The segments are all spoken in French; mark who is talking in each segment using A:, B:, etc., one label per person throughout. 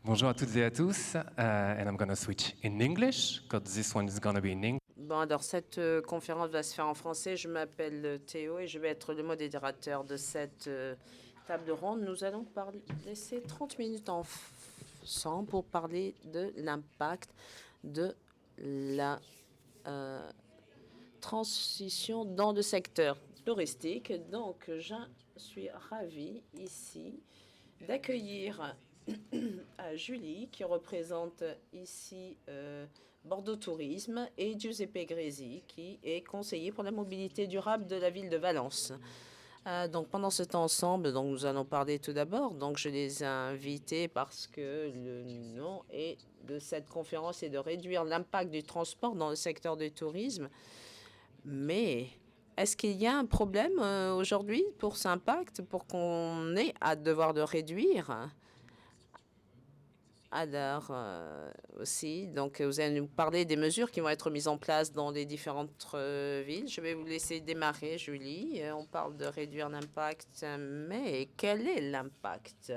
A: Bonjour à toutes et à tous, and I'm gonna switch in English, because this one is gonna be in English.
B: Bon, alors cette conférence va se faire en français. Je m'appelle Théo et je vais être le modérateur de cette table ronde. Nous allons laisser 30 minutes ensemble pour parler de l'impact de la transition dans le secteur touristique. Donc, je suis ravie ici d'accueillir Julie, qui représente ici Bordeaux Tourisme, et Giuseppe Gresi, qui est conseiller pour la mobilité durable de la ville de Valence. Donc, pendant ce temps ensemble, donc, nous allons parler tout d'abord. Donc, je les ai invités parce que le nom de cette conférence est de réduire l'impact du transport dans le secteur du tourisme. Mais est-ce qu'il y a un problème aujourd'hui pour cet impact, pour qu'on ait à devoir le réduire? Alors, aussi, donc vous allez nous parler des mesures qui vont être mises en place dans les différentes villes. Je vais vous laisser démarrer, Julie. On parle de réduire l'impact, mais quel est l'impact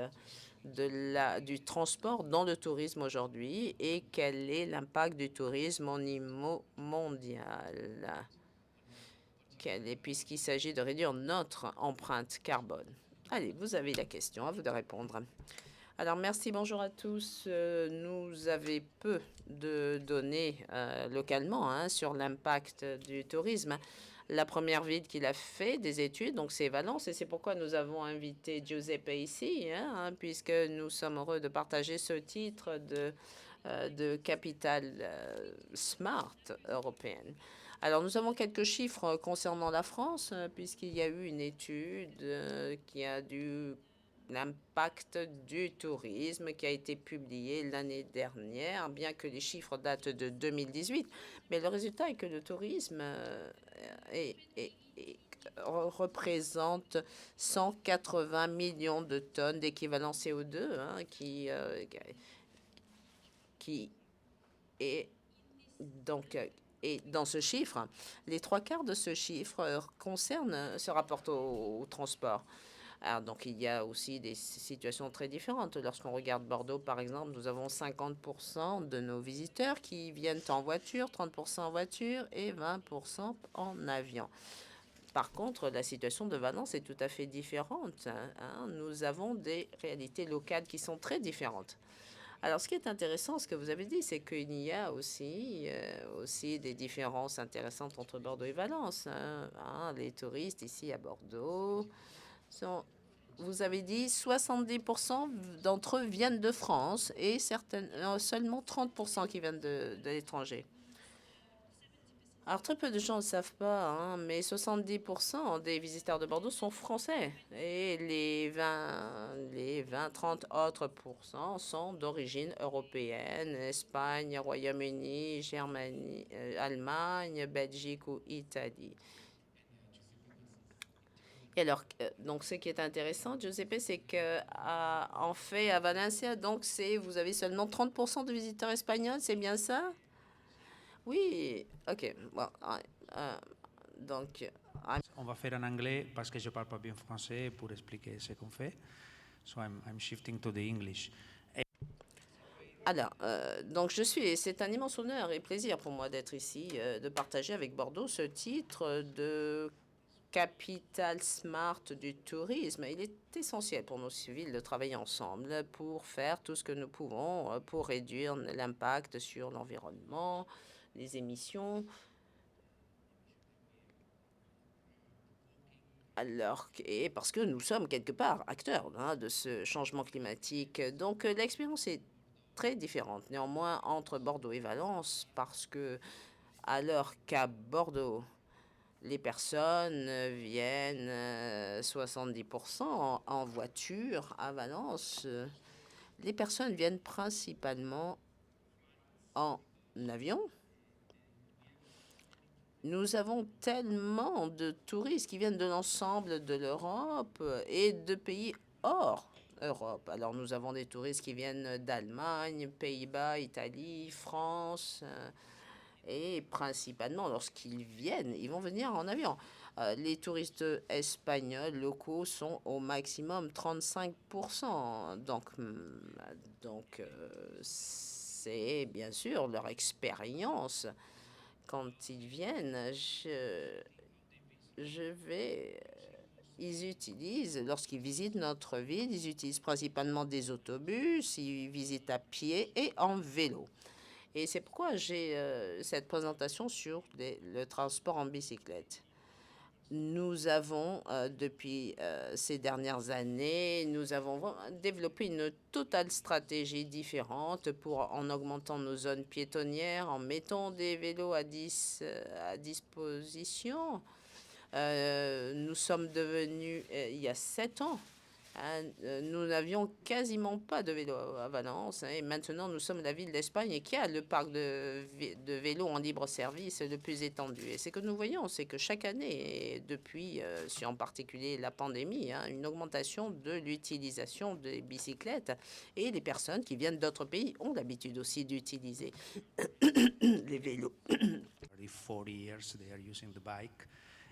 B: du transport dans le tourisme aujourd'hui et quel est l'impact du tourisme au niveau mondial? Puisqu'il s'agit de réduire notre empreinte carbone. Allez, vous avez la question, à vous de répondre. Alors, merci, bonjour à tous. Nous avons peu de données localement sur l'impact du tourisme. La première ville qui a fait des études, donc c'est Valence, et c'est pourquoi nous avons invité Giuseppe ici, puisque nous sommes heureux de partager ce titre de capitale smart européenne. Alors, nous avons quelques chiffres concernant la France, puisqu'il y a eu une étude qui a dû l'impact du tourisme qui a été publié l'année dernière, bien que les chiffres datent de 2018. Mais le résultat est que le tourisme représente 180 millions de tonnes d'équivalent CO2, qui est donc... Et dans ce chiffre, les trois quarts de ce chiffre se rapportent au transport. Alors, donc, il y a aussi des situations très différentes. Lorsqu'on regarde Bordeaux, par exemple, nous avons 50% de nos visiteurs qui viennent en voiture, 30% en voiture et 20% en avion. Par contre, la situation de Valence est tout à fait différente. Nous avons des réalités locales qui sont très différentes. Alors, ce qui est intéressant, ce que vous avez dit, c'est qu'il y a aussi des différences intéressantes entre Bordeaux et Valence. Les touristes ici à Bordeaux vous avez dit 70% d'entre eux viennent de France et seulement 30% qui viennent de l'étranger. Alors, très peu de gens ne savent pas, mais 70% des visiteurs de Bordeaux sont français. Et les 20-30 autres pourcents sont d'origine européenne, Espagne, Royaume-Uni, Germanie, Allemagne, Belgique ou Italie. Et alors, donc, ce qui est intéressant, Giuseppe, c'est que en fait, à Valencia, donc, vous avez seulement 30% de visiteurs espagnols, c'est bien ça? Oui, ok. Bon, donc,
C: On va faire en anglais parce que je parle pas bien français pour expliquer ce qu'on fait. So I'm shifting to the English.
B: alors, donc c'est un immense honneur et plaisir pour moi d'être ici, de partager avec Bordeaux ce titre de capitale smart du tourisme. Il est essentiel pour nos villes de travailler ensemble pour faire tout ce que nous pouvons pour réduire l'impact sur l'environnement, les émissions. Et parce que nous sommes quelque part acteurs de ce changement climatique. Donc, l'expérience est très différente néanmoins entre Bordeaux et Valence parce que, alors qu'à Bordeaux, les personnes viennent 70% en voiture, à Valence, les personnes viennent principalement en avion. Nous avons tellement de touristes qui viennent de l'ensemble de l'Europe et de pays hors Europe. Alors, nous avons des touristes qui viennent d'Allemagne, Pays-Bas, Italie, France, et principalement, lorsqu'ils viennent, ils vont venir en avion. Les touristes espagnols locaux sont au maximum 35%. Donc c'est bien sûr leur expérience. Quand ils viennent, je vais... Ils utilisent, lorsqu'ils visitent notre ville, ils utilisent principalement des autobus, ils visitent à pied et en vélo. Et c'est pourquoi j'ai cette présentation sur le transport en bicyclette. Nous avons, depuis ces dernières années, nous avons développé une totale stratégie différente en augmentant nos zones piétonnières, en mettant des vélos à disposition. Nous sommes devenus, il y a 7 ans, nous n'avions quasiment pas de vélos à Valence. Et maintenant, nous sommes la ville d'Espagne qui a le parc de vélos en libre service le plus étendu. Et ce que nous voyons, c'est que chaque année, depuis, en particulier la pandémie, une augmentation de l'utilisation des bicyclettes. Et les personnes qui viennent d'autres pays ont l'habitude aussi d'utiliser les vélos.
C: 40 years they are using the bike.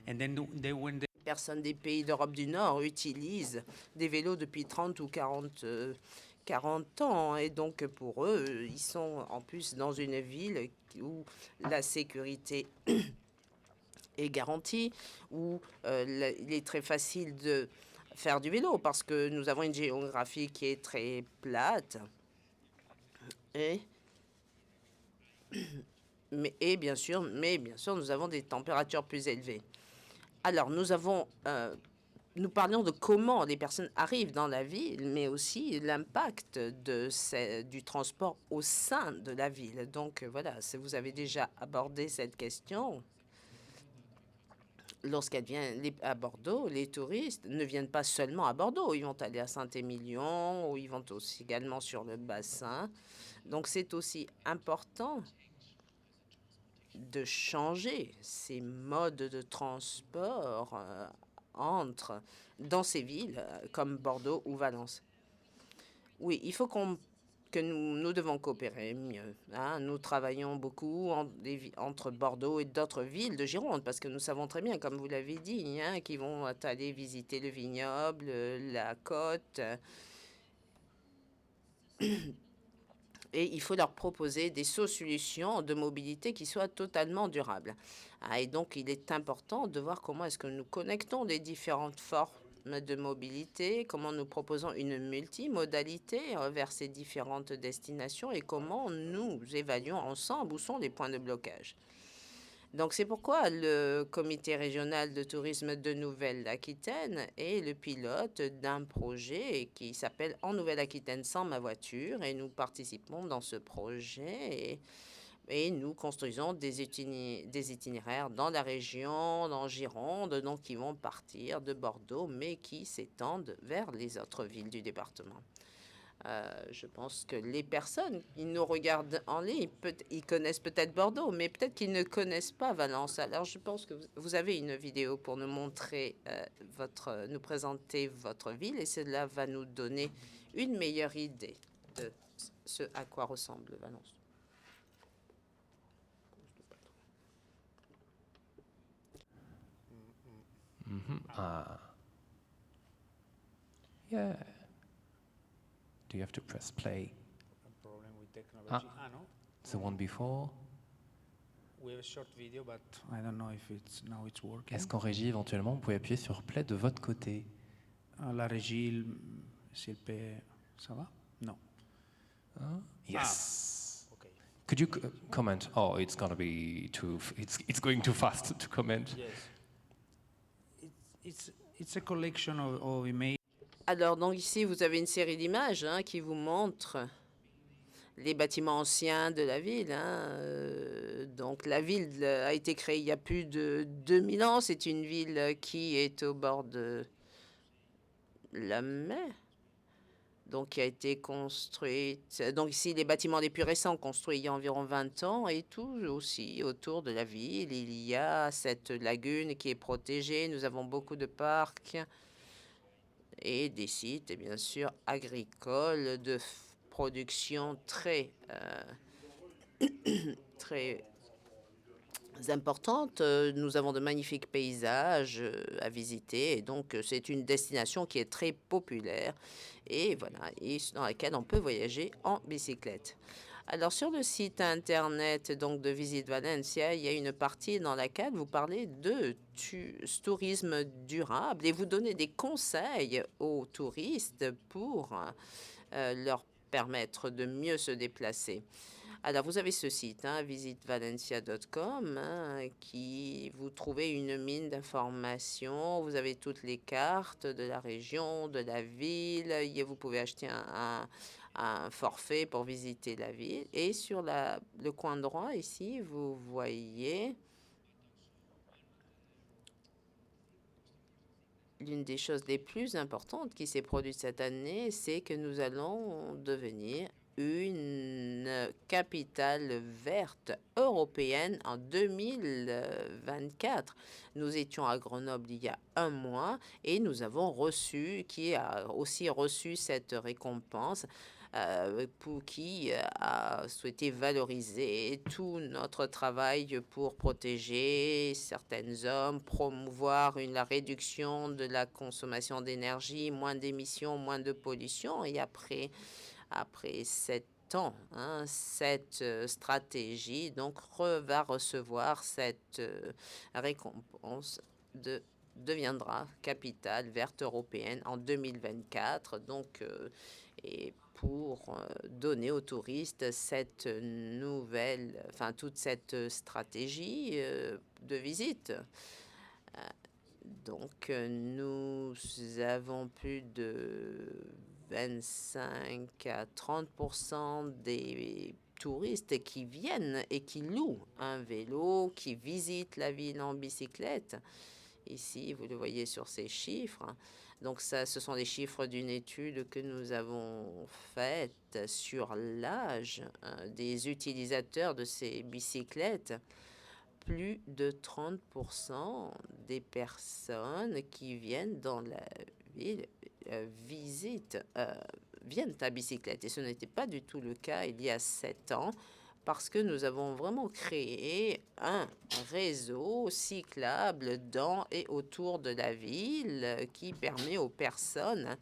C: And then when they
B: Personnes des pays d'Europe du Nord utilisent des vélos depuis 30 ou 40 ans. Et donc, pour eux, ils sont en plus dans une ville où la sécurité est garantie, où il est très facile de faire du vélo parce que nous avons une géographie qui est très plate. Mais bien sûr, nous avons des températures plus élevées. Alors, nous parlions de comment les personnes arrivent dans la ville, mais aussi l'impact du transport au sein de la ville. Donc, voilà, si vous avez déjà abordé cette question. Lorsqu'elle vient à Bordeaux, les touristes ne viennent pas seulement à Bordeaux. Ils vont aller à Saint-Émilion, ou ils vont aussi également sur le bassin. Donc, c'est aussi important de changer ces modes de transport dans ces villes comme Bordeaux ou Valence. Oui, il faut que nous devons coopérer mieux. Nous travaillons beaucoup entre Bordeaux et d'autres villes de Gironde parce que nous savons très bien, comme vous l'avez dit, qu'ils vont aller visiter le vignoble, la côte. Et il faut leur proposer des solutions de mobilité qui soient totalement durables. Et donc, il est important de voir comment est-ce que nous connectons les différentes formes de mobilité, comment nous proposons une multimodalité vers ces différentes destinations et comment nous évaluons ensemble où sont les points de blocage. Donc, c'est pourquoi le comité régional de tourisme de Nouvelle-Aquitaine est le pilote d'un projet qui s'appelle En Nouvelle-Aquitaine sans ma voiture. Et nous participons dans ce projet et nous construisons des itinéraires dans la région, dans Gironde, donc qui vont partir de Bordeaux, mais qui s'étendent vers les autres villes du département. Je pense que les personnes qui nous regardent en ligne, ils connaissent peut-être Bordeaux, mais peut-être qu'ils ne connaissent pas Valence. Alors, je pense que vous avez une vidéo pour nous montrer, nous présenter votre ville, et cela va nous donner une meilleure idée de ce à quoi ressemble Valence.
A: Yeah. Do you have to press play?
C: problem with technology. No.
A: The one before?
C: We have a short video, but I don't know if now it's working.
A: Est-ce qu'en régie, éventuellement, vous pouvez appuyer sur play de votre côté?
C: La régie, s'il peut, ça va? Non.
A: Yes.
C: Okay.
A: Could you comment? Oh, it's gonna be it's going too fast to comment.
C: Yes. It's a collection of images.
B: Alors, donc ici, vous avez une série d'images qui vous montrent les bâtiments anciens de la ville. Donc, la ville a été créée il y a plus de 2000 ans. C'est une ville qui est au bord de la mer, donc qui a été construite. Donc ici, les bâtiments les plus récents construits il y a environ 20 ans, et tout aussi autour de la ville, il y a cette lagune qui est protégée. Nous avons beaucoup de parcs et des sites, et bien sûr, agricoles de production très importantes. Nous avons de magnifiques paysages à visiter, et donc c'est une destination qui est très populaire, et voilà, et dans laquelle on peut voyager en bicyclette. Alors sur le site internet donc de Visite Valencia, il y a une partie dans laquelle vous parlez de tourisme durable et vous donnez des conseils aux touristes pour leur permettre de mieux se déplacer. Alors, vous avez ce site, hein, visitevalencia.com, hein, qui vous trouvez une mine d'informations. Vous avez toutes les cartes de la région, de la ville. Vous pouvez acheter un forfait pour visiter la ville. Et sur le coin droit, ici, vous voyez l'une des choses les plus importantes qui s'est produite cette année, c'est que nous allons devenir une capitale verte européenne en 2024. Nous étions à Grenoble il y a un mois et nous avons qui a aussi reçu cette récompense pour qui a souhaité valoriser tout notre travail pour protéger certaines zones, promouvoir la réduction de la consommation d'énergie, moins d'émissions, moins de pollution. Et après 7 ans, hein, cette stratégie donc va recevoir cette récompense deviendra capitale verte européenne en 2024. Donc, et pour donner aux touristes cette toute cette stratégie de visite. Donc, nous avons plus de 25 à 30% des touristes qui viennent et qui louent un vélo, qui visitent la ville en bicyclette. Ici, vous le voyez sur ces chiffres. Donc ça, ce sont les chiffres d'une étude que nous avons faite sur l'âge des utilisateurs de ces bicyclettes. Plus de 30% des personnes qui viennent dans la ville viennent à bicyclette. Et ce n'était pas du tout le cas il y a 7 ans, parce que nous avons vraiment créé un réseau cyclable dans et autour de la ville qui permet aux personnes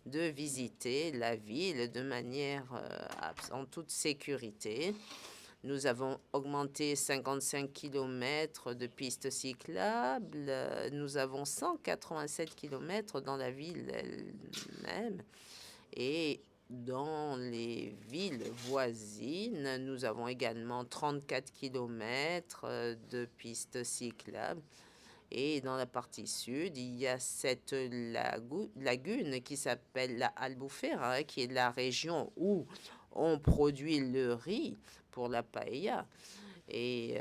B: de visiter la ville de manière en toute sécurité. Nous avons augmenté 55 km de pistes cyclables. Nous avons 187 km dans la ville elle-même. Et dans les villes voisines, nous avons également 34 km de pistes cyclables. Et dans la partie sud, il y a cette lagune qui s'appelle la Albufera, qui est la région où on produit le riz pour la paella. Et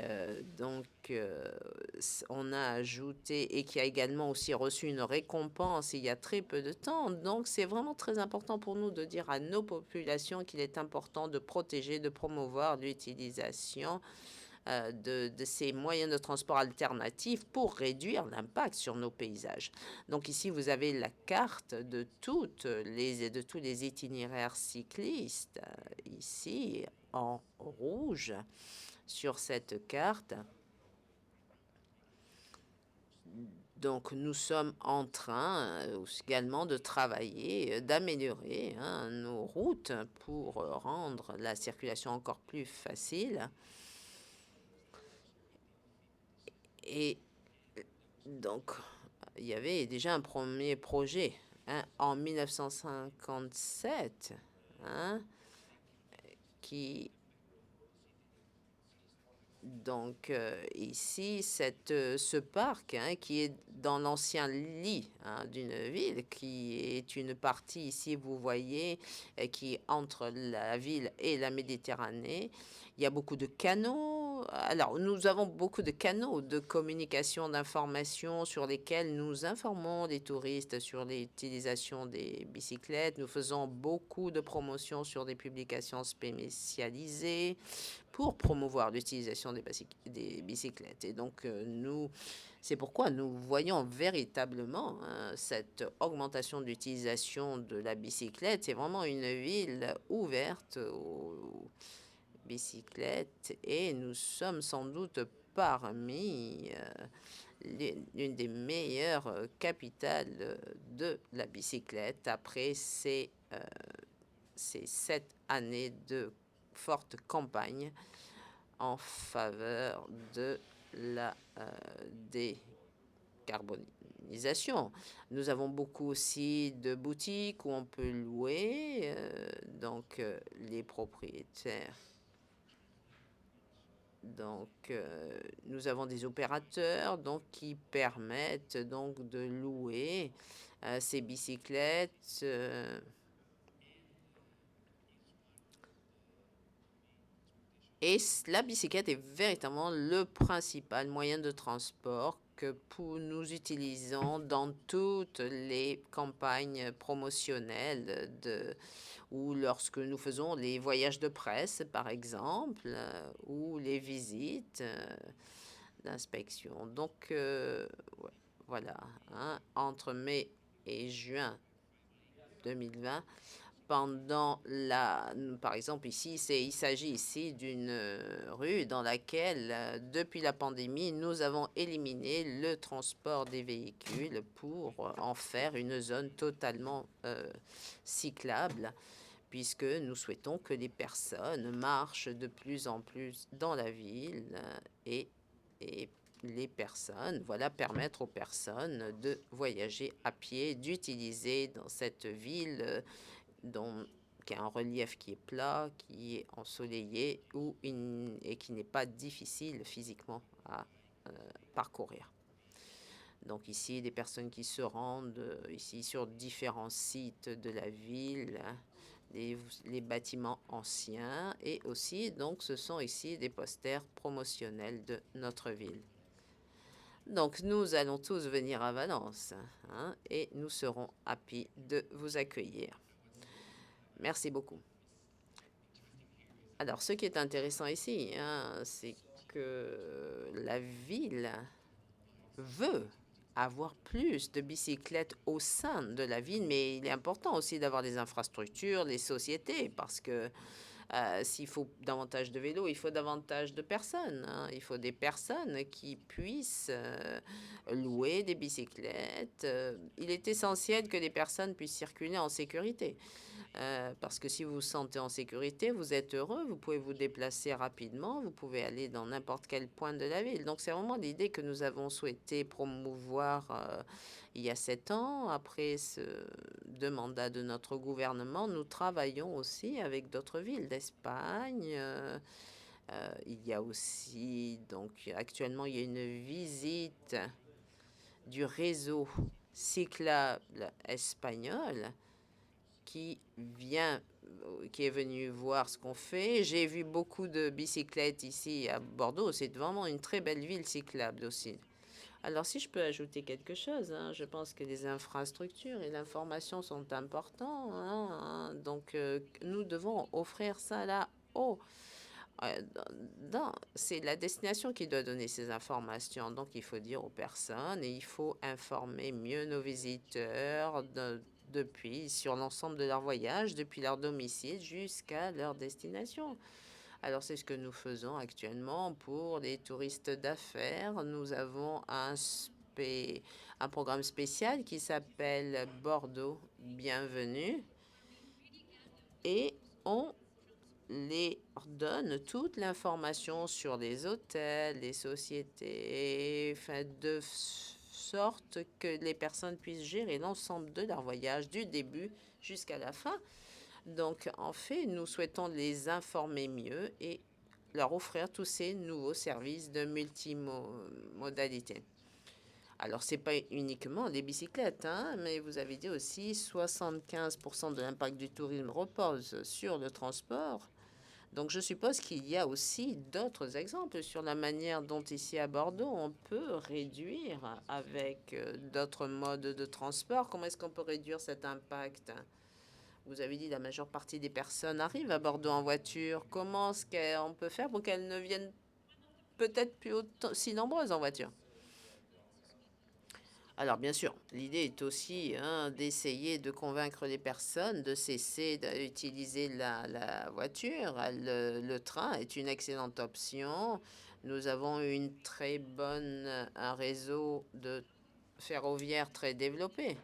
B: on a ajouté, et qui a également aussi reçu une récompense il y a très peu de temps. Donc, c'est vraiment très important pour nous de dire à nos populations qu'il est important de protéger, de promouvoir l'utilisation de ces moyens de transport alternatifs pour réduire l'impact sur nos paysages. Donc ici, vous avez la carte de tous les itinéraires cyclistes, ici en rouge sur cette carte. Donc, nous sommes en train également de travailler, d'améliorer nos routes pour rendre la circulation encore plus facile. Et donc, il y avait déjà un premier projet en 1957 qui... Donc ici, ce parc qui est dans l'ancien lit d'une ville, qui est une partie ici, vous voyez, qui est entre la ville et la Méditerranée. Il y a beaucoup de canaux. Alors, nous avons beaucoup de canaux de communication, d'information sur lesquels nous informons les touristes sur l'utilisation des bicyclettes. Nous faisons beaucoup de promotions sur des publications spécialisées pour promouvoir l'utilisation des bicyclettes. Et donc, c'est pourquoi nous voyons véritablement cette augmentation de l'utilisation de la bicyclette. C'est vraiment une ville ouverte aux bicyclettes et nous sommes sans doute parmi l'une des meilleures capitales de la bicyclette après ces 7 années de forte campagne en faveur de la décarbonisation. Nous avons beaucoup aussi de boutiques où on peut louer, donc les propriétaires. Donc, nous avons des opérateurs donc, qui permettent donc de louer ces bicyclettes. Et la bicyclette est véritablement le principal moyen de transport que nous utilisons dans toutes les campagnes promotionnelles ou lorsque nous faisons les voyages de presse, par exemple, ou les visites d'inspection. Donc, ouais, voilà, hein, entre mai et juin 2020, par exemple ici, il s'agit ici d'une rue dans laquelle, depuis la pandémie, nous avons éliminé le transport des véhicules pour en faire une zone totalement cyclable, puisque nous souhaitons que les personnes marchent de plus en plus dans la ville et les personnes, voilà, permettre aux personnes de voyager à pied, d'utiliser dans cette ville qui a un relief qui est plat, qui est ensoleillé et qui n'est pas difficile physiquement à parcourir. Donc ici, des personnes qui se rendent ici sur différents sites de la ville, les bâtiments anciens, et aussi, donc, ce sont ici des posters promotionnels de notre ville. Donc, nous allons tous venir à Valence, hein, et nous serons happy de vous accueillir. Merci beaucoup. Alors, ce qui est intéressant ici, hein, c'est que la ville veut avoir plus de bicyclettes au sein de la ville, mais il est important aussi d'avoir des infrastructures, les sociétés, parce que s'il faut davantage de vélos, il faut davantage de personnes, hein. Il faut des personnes qui puissent louer des bicyclettes. Il est essentiel que les personnes puissent circuler en sécurité. Parce que si vous vous sentez en sécurité, vous êtes heureux, vous pouvez vous déplacer rapidement, vous pouvez aller dans n'importe quel point de la ville. Donc c'est vraiment l'idée que nous avons souhaité promouvoir il y a 7 ans. Après deux mandats de notre gouvernement, nous travaillons aussi avec d'autres villes d'Espagne. Il y a aussi, donc actuellement, il y a une visite du réseau cyclable espagnol qui est venu voir ce qu'on fait. J'ai vu beaucoup de bicyclettes ici à Bordeaux. C'est vraiment une très belle ville cyclable aussi. Alors, si je peux ajouter quelque chose, hein, je pense que les infrastructures et l'information sont importants, hein, donc, nous devons offrir ça là-haut. C'est la destination qui doit donner ces informations. Donc, il faut dire aux personnes et il faut informer mieux nos visiteurs sur l'ensemble de leur voyage, depuis leur domicile jusqu'à leur destination. Alors, c'est ce que nous faisons actuellement pour les touristes d'affaires. Nous avons un programme spécial qui s'appelle Bordeaux Bienvenue et on les donne toute l'information sur les hôtels, les sociétés, de sorte que les personnes puissent gérer l'ensemble de leur voyage du début jusqu'à la fin. Donc, en fait, nous souhaitons les informer mieux et leur offrir tous ces nouveaux services de multimodalité. Alors, ce n'est pas uniquement les bicyclettes, hein, mais vous avez dit aussi 75% de l'impact du tourisme repose sur le transport. Donc, je suppose qu'il y a aussi d'autres exemples sur la manière dont ici à Bordeaux, on peut réduire avec d'autres modes de transport. Comment est-ce qu'on peut réduire cet impact? Vous avez dit que la majeure partie des personnes arrivent à Bordeaux en voiture. Comment est-ce qu'on peut faire pour qu'elles ne viennent peut-être plus si nombreuses en voiture? Alors, bien sûr, l'idée est aussi d'essayer de convaincre les personnes de cesser d'utiliser la voiture. Le train est une excellente option. Nous avons un réseau de ferroviaire très développé.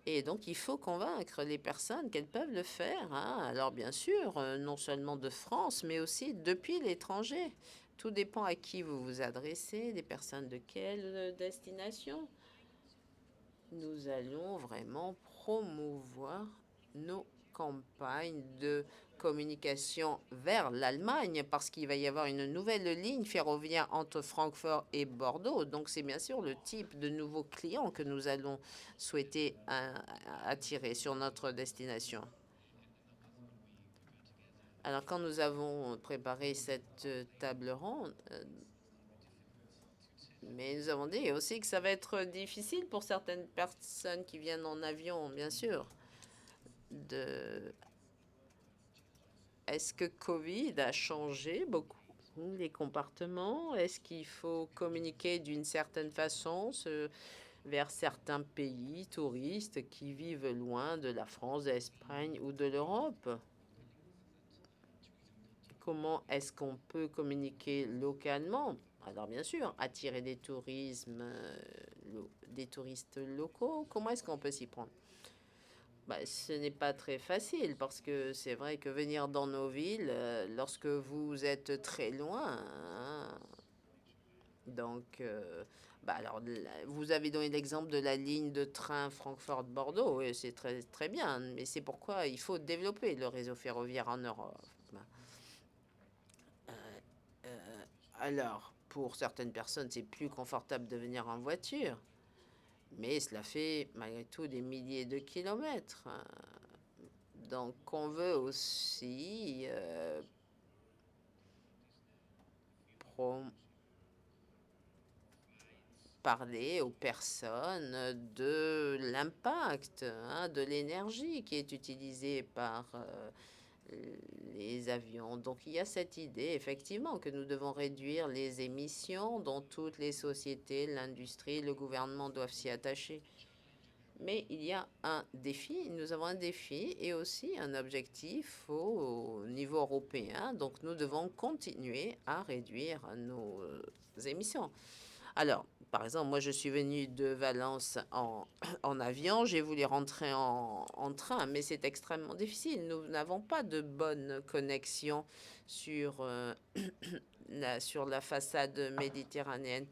B: Et donc, il faut convaincre les personnes qu'elles peuvent le faire, hein. Alors, bien sûr, non seulement de France, mais aussi depuis l'étranger. Tout dépend à qui vous vous adressez, des personnes de quelle destination. Nous allons vraiment promouvoir nos campagnes de communication vers l'Allemagne parce qu'il va y avoir une nouvelle ligne ferroviaire entre Francfort et Bordeaux. Donc, c'est bien sûr le type de nouveaux clients que nous allons souhaiter attirer sur notre destination. Alors, quand nous avons préparé cette table ronde, mais nous avons dit aussi que ça va être difficile pour certaines personnes qui viennent en avion, bien sûr. Est-ce que Covid a changé beaucoup les comportements? Est-ce qu'il faut communiquer d'une certaine façon vers certains pays touristes qui vivent loin de la France, de l'Espagne ou de l'Europe? Comment est-ce qu'on peut communiquer localement? Alors bien sûr, attirer des touristes locaux. Comment est-ce qu'on peut s'y prendre? Ce n'est pas très facile parce que c'est vrai que venir dans nos villes, lorsque vous êtes très loin, hein, donc, alors, vous avez donné l'exemple de la ligne de train Francfort-Bordeaux, et c'est très, très bien, mais c'est pourquoi il faut développer le réseau ferroviaire en Europe. Alors, pour certaines personnes, c'est plus confortable de venir en voiture, mais cela fait malgré tout des milliers de kilomètres, hein. Donc, on veut aussi parler aux personnes de l'impact, hein, de l'énergie qui est utilisée par les avions. Donc, il y a cette idée, effectivement, que nous devons réduire les émissions dont toutes les sociétés, l'industrie, le gouvernement doivent s'y attacher. Mais il y a un défi, nous avons un défi et aussi un objectif au niveau européen. Donc, nous devons continuer à réduire nos émissions. Alors, par exemple, moi, je suis venue de Valence en avion. J'ai voulu rentrer en train, mais c'est extrêmement difficile. Nous n'avons pas de bonne connexion sur, sur la façade méditerranéenne.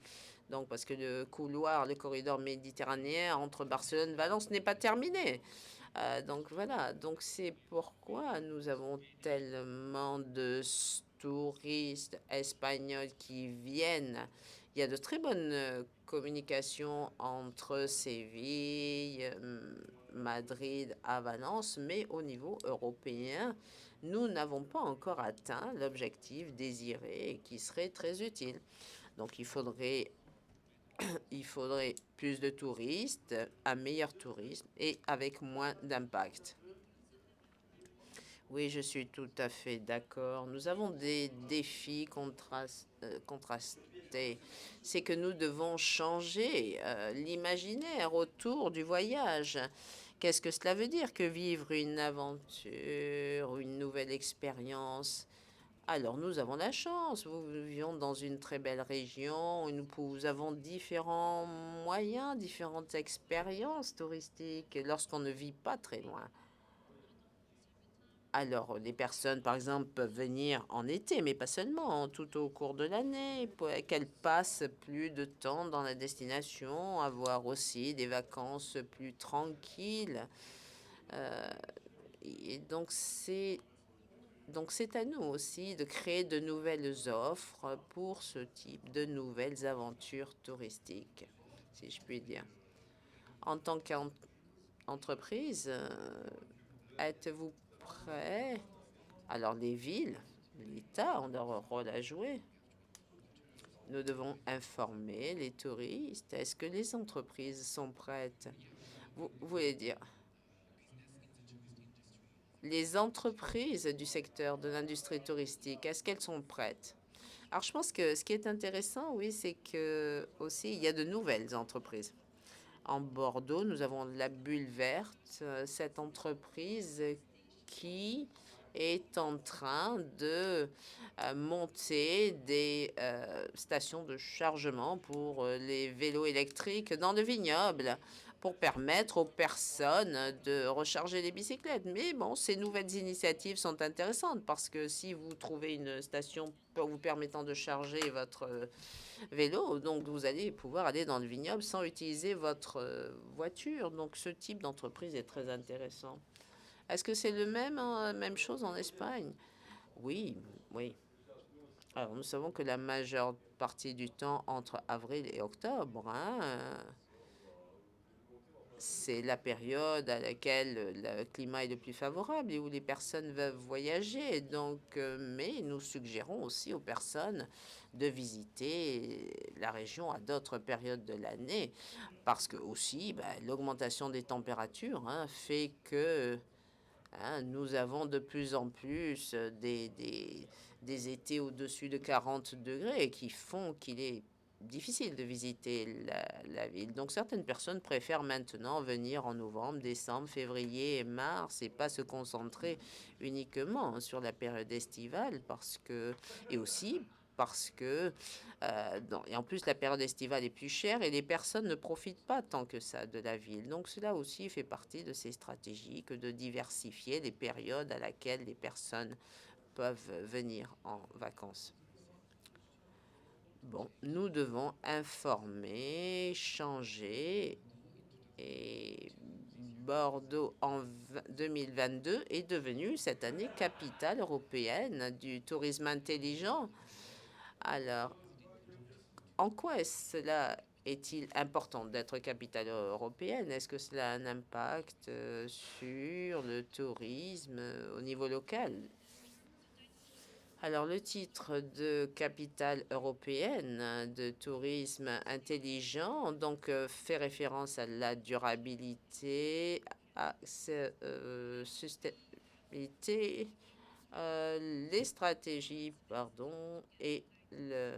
B: Donc, parce que le corridor méditerranéen entre Barcelone et Valence n'est pas terminé. Donc, voilà. Donc, c'est pourquoi nous avons tellement de touristes espagnols qui viennent. Il y a de très bonnes communications entre Séville, Madrid à Valence, mais au niveau européen, nous n'avons pas encore atteint l'objectif désiré et qui serait très utile. Donc, il faudrait plus de touristes, un meilleur tourisme et avec moins d'impact. Oui, je suis tout à fait d'accord. Nous avons des défis contrastés. C'est que nous devons changer l'imaginaire autour du voyage. Qu'est-ce que cela veut dire que vivre une aventure, une nouvelle expérience? Alors, nous avons la chance. Nous vivons dans une très belle région. Nous avons différents moyens, différentes expériences touristiques lorsqu'on ne vit pas très loin. Alors, les personnes, par exemple, peuvent venir en été, mais pas seulement, tout au cours de l'année, qu'elles passent plus de temps dans la destination, avoir aussi des vacances plus tranquilles. Et donc, c'est à nous aussi de créer de nouvelles offres pour ce type de nouvelles aventures touristiques, si je puis dire. En tant qu'entreprise, êtes-vous prêt? Alors les villes, l'État ont leur rôle à jouer. Nous devons informer les touristes. Est-ce que les entreprises sont prêtes? Vous voulez dire les entreprises du secteur de l'industrie touristique, est-ce qu'elles sont prêtes? Alors je pense que ce qui est intéressant, oui, c'est que aussi il y a de nouvelles entreprises. En Bordeaux, nous avons la Bulle Verte, cette entreprise qui est en train de monter des stations de chargement pour les vélos électriques dans le vignoble pour permettre aux personnes de recharger les bicyclettes. Mais bon, ces nouvelles initiatives sont intéressantes parce que si vous trouvez une station vous permettant de charger votre vélo, donc vous allez pouvoir aller dans le vignoble sans utiliser votre voiture. Donc ce type d'entreprise est très intéressant. Est-ce que c'est le même, hein, même chose en Espagne? Oui, oui. Alors nous savons que la majeure partie du temps entre avril et octobre, c'est la période à laquelle le climat est le plus favorable et où les personnes veulent voyager. Donc, mais nous suggérons aussi aux personnes de visiter la région à d'autres périodes de l'année parce que aussi l'augmentation des températures fait que nous avons de plus en plus des étés au-dessus de 40 degrés qui font qu'il est difficile de visiter la ville. Donc certaines personnes préfèrent maintenant venir en novembre, décembre, février et mars et pas se concentrer uniquement sur la période estivale et aussi parce que et en plus la période estivale est plus chère et les personnes ne profitent pas tant que ça de la ville. Donc cela aussi fait partie de ces stratégies que de diversifier les périodes à laquelle les personnes peuvent venir en vacances. Bon, nous devons informer, changer et Bordeaux en 2022 est devenue cette année capitale européenne du tourisme intelligent. Alors, en quoi cela est-il important d'être capitale européenne? Est-ce que cela a un impact sur le tourisme au niveau local? Alors, le titre de capitale européenne de tourisme intelligent fait référence à la durabilité, à sustainabilité, les stratégies, pardon, et le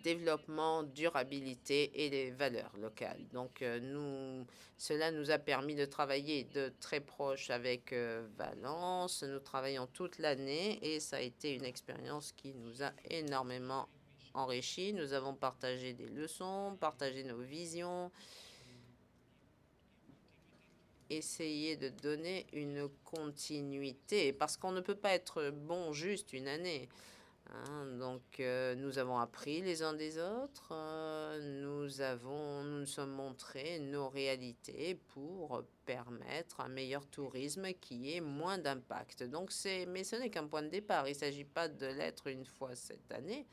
B: développement, durabilité et les valeurs locales. Donc, cela nous a permis de travailler de très proche avec Valence. Nous travaillons toute l'année et ça a été une expérience qui nous a énormément enrichi. Nous avons partagé des leçons, partagé nos visions, essayé de donner une continuité parce qu'on ne peut pas être bon juste une année. Donc, nous avons appris les uns des autres, nous nous sommes montrés nos réalités pour permettre un meilleur tourisme qui ait moins d'impact. Donc, mais ce n'est qu'un point de départ. Il ne s'agit pas de l'être une fois cette année.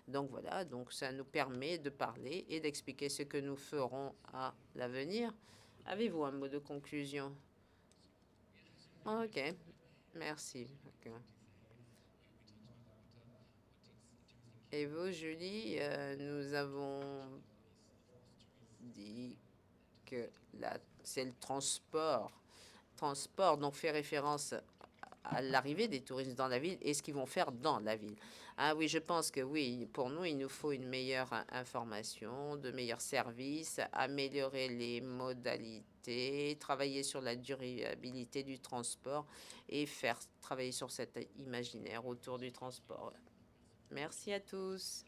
B: Donc voilà, donc ça nous permet de parler et d'expliquer ce que nous ferons à l'avenir. Avez-vous un mot de conclusion? Ok, merci. Ok. Et vous, Julie, nous avons dit que c'est le transport. Transport, donc fait référence à l'arrivée des touristes dans la ville et ce qu'ils vont faire dans la ville. Ah oui, je pense que oui, pour nous, il nous faut une meilleure information, de meilleurs services, améliorer les modalités, travailler sur la durabilité du transport et faire travailler sur cet imaginaire autour du transport. Merci à tous.